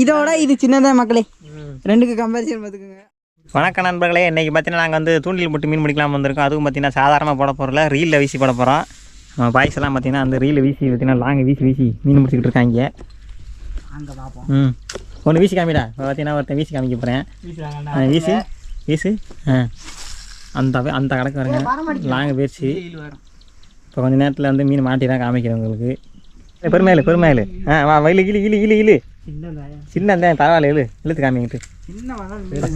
இதோட இது சின்னதான் மக்களே, ரெண்டுக்கு கம்பேரிசன் பார்த்துக்கோங்க. வணக்கம் நண்பர்களே, இன்றைக்கி பார்த்தீங்கன்னா நாங்கள் வந்து தூண்டில் போட்டு மீன் பிடிக்கலாம் வந்திருக்கோம். அதுவும் பார்த்தீங்கன்னா சாதாரணமாக போட போகிறல, ரீலில் வீசி போட போகிறோம். நம்ம பாய்ஸ் எல்லாம் பார்த்தீங்கன்னா அந்த ரீலில் வீசி பார்த்தீங்கன்னா லாங் வீசி மீன் பிடிச்சிக்கிட்டு இருக்காங்க. அங்கே பார்ப்போம். ஒன்று வீசி காமிடா. இப்போ பார்த்தீங்கன்னா ஒருத்தன் வீசி காமிக்க போகிறேன். வீசு அந்த கணக்கு வருங்க. லாங் போயிடுச்சு. இப்போ கொஞ்சம் நேரத்தில் வந்து மீன் மாட்டி தான் காமிக்கிறேன் உங்களுக்கு. பெருமையில் வா வயலு இழு சின்னதான் பரவாயில்ல, இழுத்து காமிக்கிட்டு.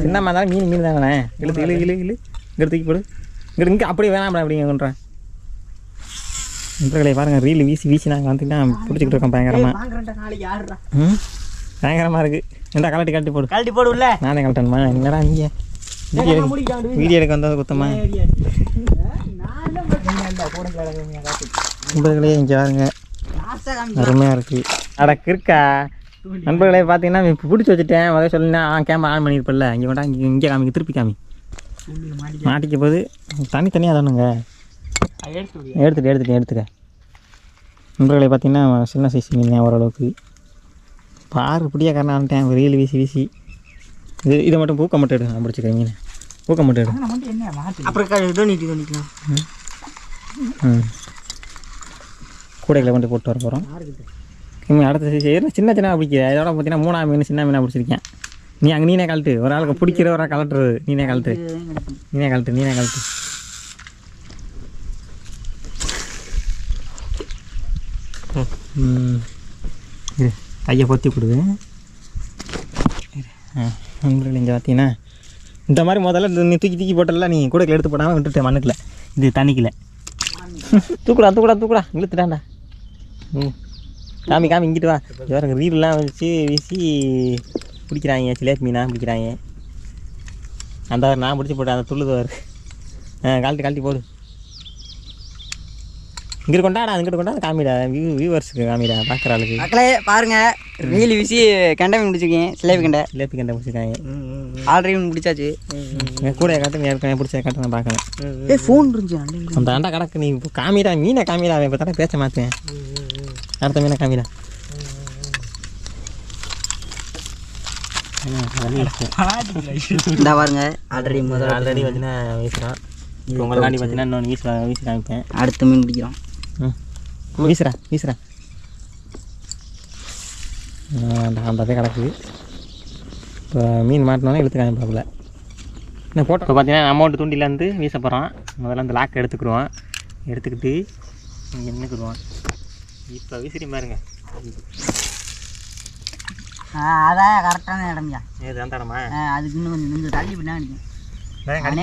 சின்னமாக இருந்தாலும் மீன் தானே. இழுத்து இழு இங்கே தூக்கி போடு. இங்கே அப்படியே வேணாம்டா அப்படிங்க கொண்டுறேன். நண்பர்களே பாருங்கள், ரீல் வீசி நாங்கள் வந்துட்டு பிடிச்சிக்கிட்டு இருக்கோம். பயங்கரமாக இருக்குது. எந்த கலட்டி போடு இல்லை, நானே கலட்டணுமா? என்னடா நீங்கள் வீடியோ எடுக்க வந்தது குத்தமா? நண்பர்களே இங்கே பாருங்க, அருமையாக இருக்குது. இருக்கா நண்பர்களே? பார்த்தீங்கன்னா இப்போ பிடிச்சி வச்சுட்டேன். முதல்ல சொல்லினா கேமரா ஆன் பண்ணியிருப்பில்ல. இங்கே வேண்டாம், இங்கே காமிக்க, திருப்பி காமி. மாட்டிக்க போது தனித்தனியாக தானுங்க. எடுத்துக்க. நண்பர்களே பார்த்தீங்கன்னா சின்ன சைஸ் மீன் ஓரளவுக்கு. பாரு பிடியா காரணம் ரீல் வீசி இதை மட்டும் பூக்க மட்டும் எடு. நான் பிடிச்சிக்கிறேன் மீன், பூக்க மட்டும் எடு. கூடைகளை கொண்டு போட்டு வர போகிறோம். அடுத்த சின்ன பிடிக்கிற. இதோட பார்த்தீங்கன்னா 3ஆம் மீன் சின்ன மீனாக பிடிச்சிருக்கேன். நீனே கழட்டு. ஒரு ஆளுக்கு பிடிக்கிற ஒரு ஆள் கலட்டுறது. நீனே கழட்டு. கையை பொத்தி கொடுது. நண்பர்கள் இங்கே பார்த்தீங்கன்னா இந்த மாதிரி முதல்ல நீ தூக்கி போட்டல, நீ கூடைக்கில் எடுத்து போடாமல் விட்டுட்டேன் மண்ணுக்குள்ள. இது தண்ணிக்கில் தூக்குடா இழுத்துட்டாண்டா. காமி இங்கிட்டு வா. வேறு ரீல்லாம் வச்சு வீசி பிடிக்கிறாங்க. சிலேபி மீனாக பிடிக்கிறாங்க. அந்த நான் பிடிச்சி போட்டேன். அந்த துள்ளுதவர் கழட்டி போடு. இங்கிட்டு கொண்டா காமிடா. வியூவர்ஸுக்கு காமிடா, பார்க்குற ஆளுக்கு. மக்களே பாருங்க, ரீல் வீசி கெண்டை மீன் பிடிச்சிருக்கேன். சிலேபி கெண்டை பிடிச்சிருக்காங்க. ஆல்ரெடி மீன் பிடிச்சாச்சு. கூட காட்டு ஏற்கனவே பிடிச்ச காட்டு நான் பார்க்கணும். ஃபோன் இருந்துச்சு அந்த அண்டா கணக்கு. நீ இப்போ காமிடா, மீனை காமிடா. இப்போ தானே பேச்ச மாற்றேன். அடுத்த மீனை காமிடா. இந்த பாருங்க, ஆல்ரெடி பார்த்தீங்கன்னா வீசுகிறான். உங்களுக்காண்டி பார்த்தீங்கன்னா இன்னொன்று வீசி காமிப்பேன். அடுத்த மீன் பிடிக்கிறோம். வீசுறா அந்த கிடக்கு. இப்போ மீன் மாட்டினோன்னே இழுத்து காமிப்பாப்புல. என்ன போட்டோ இப்போ பார்த்தீங்கன்னா அமௌண்ட் தூண்டிலேருந்து வீச போகிறோம். முதல்ல அந்த லாக்கை எடுத்துக்கிடுவோம். எடுத்துக்கிட்டு இங்கே நின்றுக்குடுவோம். இப்போ வீசிரி பாருங்க. அதான் கரெக்டான இடம்யா. ஏது அந்த இடமா? அதுக்கு இன்னும் கொஞ்சம் தள்ளி பண்ணா அடிக்கும்.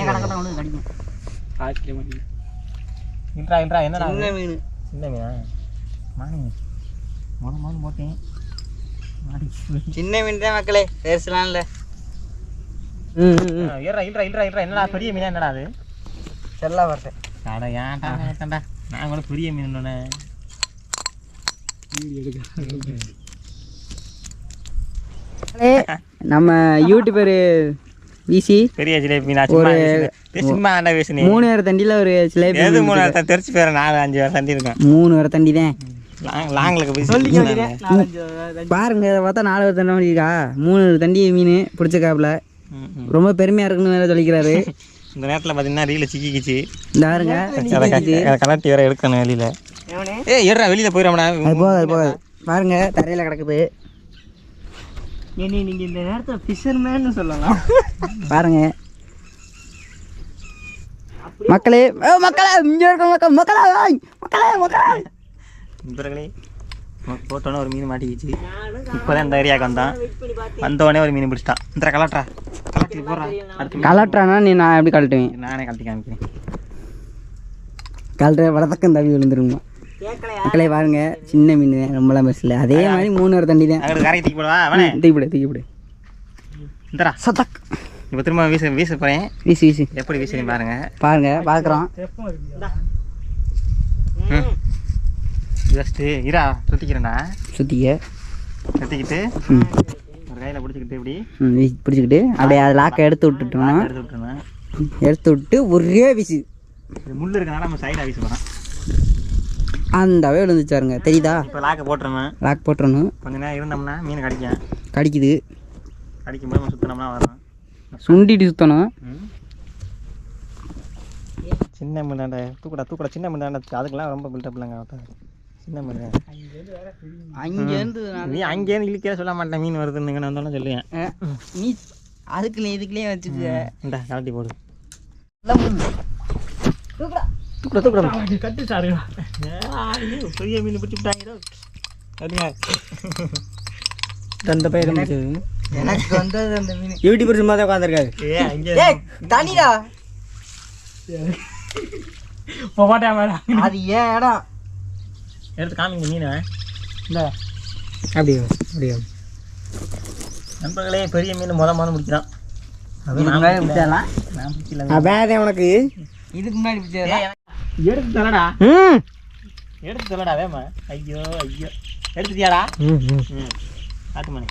கணக்கத்தான் கொண்டு கடிக்கும். இன்றா என்ன சின்ன மீன். மானி மொதல் போட்டேன். சின்ன மீன் தான் மக்களே, பெருசுலாம் இல்லை. என்னடா பெரிய மீனா? என்னடா அது? செல்லா வரட்டேன். அட ஏன்டா நான் கூட பெரிய மீன். நம்ம யூடியூபர் வீசி பெரிய ஜிலேபி மீனா சும்மா 3 தண்டியில் ஒரு ஜிலேபி. எது 3 தெரிச்சு பேர் 4-5 தண்டி இருக்கும். 3 தண்டி தான் லாங்கில் பாருங்க. இதை பார்த்தா 4 தண்டி இருக்கா. 3 தண்டி மீன் பிடிச்சக்காப்புல. ரொம்ப பெருமையாக இருக்குன்னு வேற சொல்லிக்கிறாரு. இந்த நேரத்தில் பார்த்தீங்கன்னா ரீல சிக்கிச்சு. இந்த பாருங்க, கலட்டி வேற எடுக்கணும் வெளியில். ஏறா வெளியில் போயிடாமடா. போகாது. பாருங்க தரையில் கிடக்குது. நீங்க இந்த நேரத்தில் ஃபிஷர்மேன்னு சொல்லலாம். பாருங்க மக்களே, இங்கே இருக்க மக்களே போட்டோன்னே ஒரு மீன் மாட்டிக்கிச்சு. இப்போதான் இந்த ஏரியாவுக்கு வந்தோடனே ஒரு மீன் பிடிச்சிட்டான். இந்த கலட்டி போடுறா. கலட்டுறானா நீ? நான் எப்படி கழட்டுவேன்? நானே கழட்டி காமிக்கிறேன். கலட்டுற வளத்தக்கம் தவி விழுந்துருமா. மக்களே பாருங்க, சின்ன மீன் ரொம்பலாம் பெருசில்லை. அதே மாதிரி 3 தண்டி தான். கரையை தூக்கி போடுவா. தூக்கிவிடு. இந்தரா சதக். இப்போ திரும்ப வீச போகிறேன். வீசி எப்படி வீசுறேன் பாருங்க. பார்க்குறோம். ஜஸ்ட்டு இரா சுற்றிக்கிறேன்டா. சுற்றிக்கிட்டு ஒரு கையில் பிடிச்சிக்கிட்டு இப்படி பிடிச்சிக்கிட்டு அப்படியே அதை லாக்கை எடுத்து விட்டுட்டு ஒரே வீசு. முள் இருக்கனால நம்ம சைடாக வீச போகிறோம். அந்தவே விழுந்துச்சாருங்க, தெரியுதா? இப்போ லாக்கை போட்டுருவேன். லாக் போட்டுறணும். கொஞ்ச நேரம் இருந்தோம்னா மீன் கடிக்குது. கடிக்கும்போது நம்ம சுற்றினோம்னா வரும். சுண்டிட்டு சுற்றணும். சின்ன மீனாண்ட தூக்கடா சின்ன மீனாண்ட அதுக்கெல்லாம் ரொம்ப பில்டப் இல்லைங்க. சின்ன மீன் அங்கேருந்து நீ அங்கேருந்து இழுக்கே சொல்ல மாட்டேன். மீன் வருதுன்னு வந்தோன்னு சொல்லுவேன். நீ அதுக்குள்ளே இதுக்குள்ளேயே வச்சுக்க. இந்தா கழட்டி போடு. தூக்கடா கட்டுச்சாருங்களா பெரிய மீன் பிடிச்சி விட்டாங்க. அந்த பயிர் எனக்கு வந்தது அந்த மீன். யூடியூபர் சும்மா தான் உட்காந்துருக்காரு. தனிடா அது ஏன் இடம் எடுத்து காமிங்க மீனை. இல்லை அப்படியே அப்படியே நண்பர்களே, பெரிய மீன் மொதல் முடிக்கிறான். அதான் உனக்கு இதுக்கு முன்னாடி பிடிச்சா எடுத்து தரடா. எடுத்து தரடா வேமா. ஐயோ எடுத்துட்டியாடா? காட்டு மணி.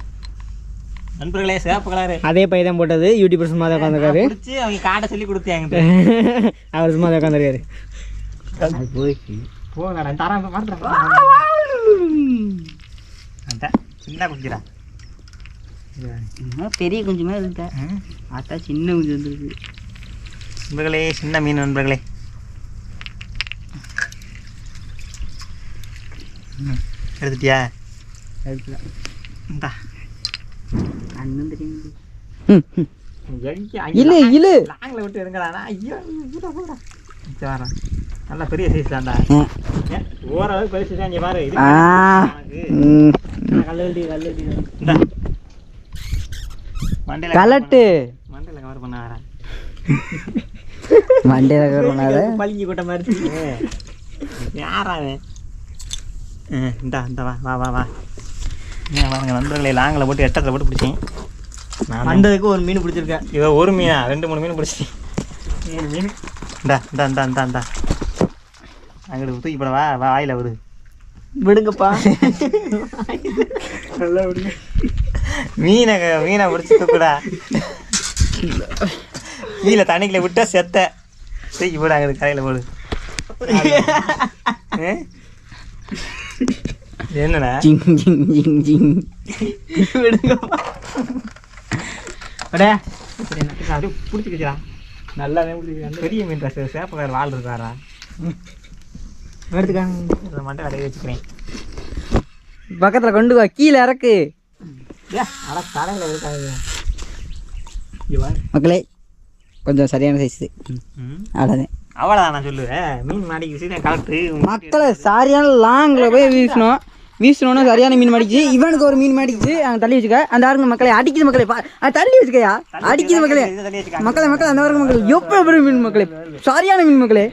நண்பர்களே, சிவப்பு கலரு அதே பையன் தான் போட்டது. யூடியூபர் சும்மா தான் உட்காந்துருக்காரு. பிடிச்சி அவங்க காட்டை சொல்லி கொடுத்தாங்க. அவர் சும்மா தான் உட்காந்துருக்காரு. போங்கடா தரம் மாட்டுறேன். சின்ன குஞ்சுடா. பெரிய குஞ்சுமே இருக்கா? அதான் சின்ன குஞ்சு வந்துருக்கு. நண்பர்களே, சின்ன மீன் நண்பர்களே. எடுத்துட்டியா? இந்தா அண்ணன் தெரியும். இழு இழு லாங்கில் விட்டு இருங்கடா. ஐயோ வரேன். நல்லா பெரிய சைஸ் தான்டா. ஓரளவுக்கு பெரிய சைஸ் தான். இங்கே பாரு. கலட்டு மண்டையில் கவர் பண்ண வரேன். மண்டையில் கவர் பண்ணாத பளிங்கி கொட்ட மாதிரி யாராவே. இந்தா இந்த வா வா வா வா. ஏன் பாருங்க நண்பர்களே, லாங்கில் போட்டு எட்டத்தில் போட்டு பிடிச்சேன். நான் அண்டதுக்கு ஒரு மீன் பிடிச்சிருக்கேன். இதை ஒரு மீனா 2-3 மீன் பிடிச்சிட்டேன். 3 மீன். இந்தா அங்கிட்டு தூக்கி போட. வா வாயில் விடு. விடுங்கப்பா. நல்லா விடுங்க. மீனை பிடிச்சி தூக்குடா. கீழே தண்ணிக்குள்ள விட்டா செத்த. தூக்கி போடு. அங்கிட்டு கரையில் போடு. என்னடா விடுங்கப்பா. அப்படியே பிடிச்சிக்கிச்சா? நல்லாவே பிடிச்சிக்க. பெரிய மீன் சேப்பக்கார வாழ் இருக்காரா? எடுத்துக்காங்க. மட்டும் கடையை வச்சுக்கிறேன். பக்கத்தில் கொண்டு வா. கீழே இறக்கு. கடையில் இருக்காது மக்களே, கொஞ்சம் சரியான சைஸு. அவ்வளோதான். அவ்வளோதான் நான் சொல்லுவேன். மீன் மாடிக்கு கலெக்டரு மக்களை சரியான லாங்கில் போய் வீசணும்னா சரியான மீன் மாடிச்சு. இவனுக்கு ஒரு மீன் மாடிச்சு. அங்கே தள்ளி வச்சுக்க. அந்த ஆருங்க மக்களை அடிக்குது. மக்களே தள்ளி வச்சுக்கையா? அடிக்குது மக்களே. மக்களே அந்த ஆருங்க மக்கள் எப்போ பெரிய மீன் மக்களே. சரியான மீன் மக்களே.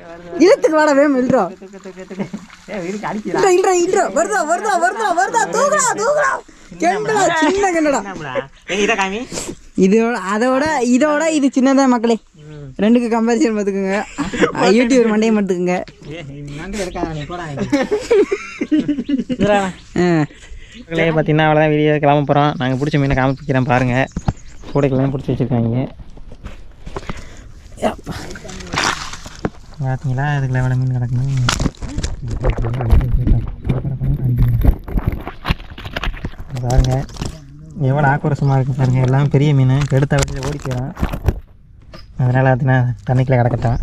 இழுத்துக்கு வாட வேணும். இல்லா வருதா தூக்குடா. சின்ன கெண்டடா. இதோட இது சின்னதான் மக்களே. ரெண்டுக்கு கம்பேரிசன் பார்த்துக்குங்க. யூடியூப் மண்டையை மட்டுக்குங்க. பார்த்தீங்கன்னா அவ்வளோதான். வீடியோ கிளம்ப போகிறோம். நாங்கள் பிடிச்ச மீனை காமிக்கிறேன் பாருங்கள். கூடைக்கெல்லாம் பிடிச்சி வச்சுருக்காங்க. பார்த்தீங்களா? இதுக்குள்ள எவ்வளோ மீன் கிடக்கணும் பாருங்க. எவ்வளோ ஆக்ரோஷமாக இருக்குது பாருங்கள். எல்லாம் பெரிய மீன். எடுத்த வட்டியில் ஓடி போயிடும். அதனால் பார்த்தீங்கன்னா தண்ணிக்குள்ளே கிடக்கட்டும்.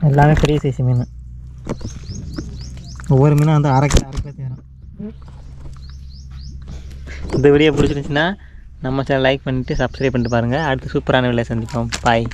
எல்லாமே பெரிய சைஸ் மீன். ஒவ்வொரு மீனும் வந்து அரை கிலோ தேரும். இந்த வீடியோ பிடிச்சிருந்துச்சுன்னா நம்ம சேனல் லைக் பண்ணிவிட்டு சப்ஸ்கிரைப் பண்ணிட்டு பாருங்கள். அடுத்து சூப்பரான வீடியோ சந்திப்போம். பாய்.